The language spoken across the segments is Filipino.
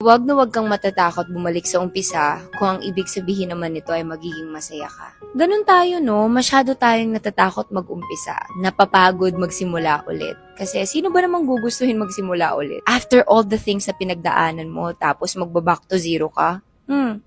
Huwag na huwag kang matatakot bumalik sa umpisa kung ang ibig sabihin naman nito ay magiging masaya ka. Ganun tayo, no? Masyado tayong natatakot mag-umpisa. Napapagod magsimula ulit. Kasi sino ba namang gugustuhin magsimula ulit? After all the things na pinagdaanan mo, tapos magbaback to zero ka?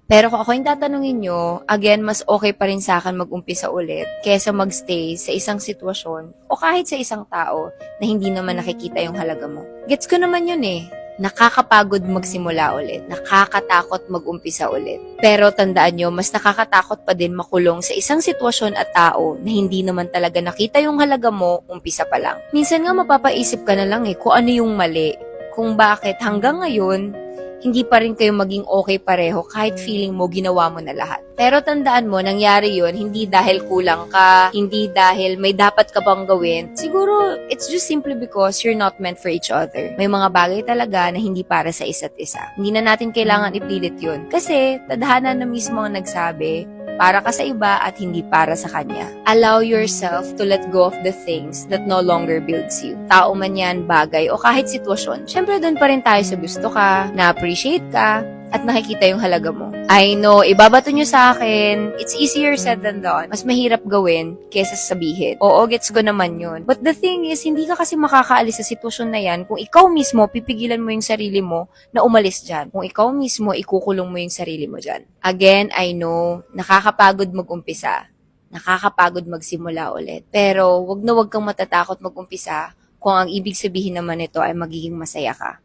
Pero kung ako yung tatanungin nyo, again, mas okay pa rin sa akin mag-umpisa ulit kesa magstay sa isang sitwasyon o kahit sa isang tao na hindi naman nakikita yung halaga mo. Gets ko naman yun eh. Nakakapagod magsimula ulit. Nakakatakot mag-umpisa ulit. Pero tandaan nyo, mas nakakatakot pa din makulong sa isang sitwasyon at tao na hindi naman talaga nakita yung halaga mo umpisa pa lang. Minsan nga mapapaisip ka na lang kung ano yung mali. Kung bakit hanggang ngayon, hindi pa rin kayo maging okay pareho kahit feeling mo ginawa mo na lahat. Pero tandaan mo, nangyari yun hindi dahil kulang ka, hindi dahil may dapat ka bang gawin. Siguro, it's just simply because you're not meant for each other. May mga bagay talaga na hindi para sa isa't isa. Hindi na natin kailangan ipilit yun. Kasi, tadhana na mismo ang nagsabi, para ka sa iba at hindi para sa kanya. Allow yourself to let go of the things that no longer builds you. Tao man yan, bagay, o kahit sitwasyon. Syempre, doon pa rin tayo sa gusto ka, na-appreciate ka, at nakikita yung halaga mo. I know, ibabato nyo sa akin, it's easier said than done. Mas mahirap gawin kesa sabihin. Oo, gets ko naman yun. But the thing is, hindi ka kasi makakaalis sa sitwasyon na yan kung ikaw mismo pipigilan mo yung sarili mo na umalis dyan. Kung ikaw mismo ikukulong mo yung sarili mo dyan. Again, I know, nakakapagod mag-umpisa. Nakakapagod magsimula ulit. Pero, wag na wag kang matatakot mag-umpisa kung ang ibig sabihin naman nito ay magiging masaya ka.